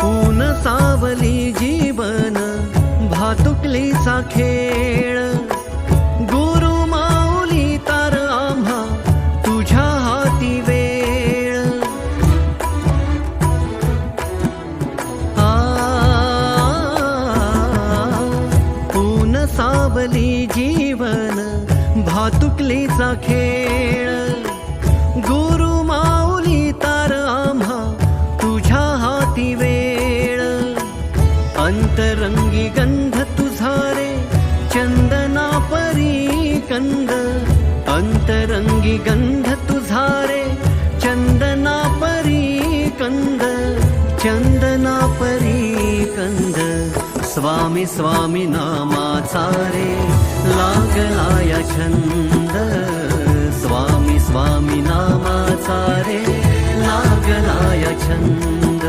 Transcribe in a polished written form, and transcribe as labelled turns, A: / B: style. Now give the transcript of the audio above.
A: ऊन सावली जीवन भातुकलीचा खेळ, गुरु माऊली तार आम्हा तुझ्या हाती वेळ। ऊन सावली जीवन भातुकलीचा खेळ, गुरु माऊली तार आम्हा तुझ्या हाती वेळ। अंतरंगी गंध तुझा रे चंदना परी कंद, अंतरंगी गंध तुझा रे चंदना परी कंद, चंदना परी कंद। स्वामी स्वामी नामाचा रे लागला या छंद, स्वामी स्वामी नामाचा रे लागला या छंद।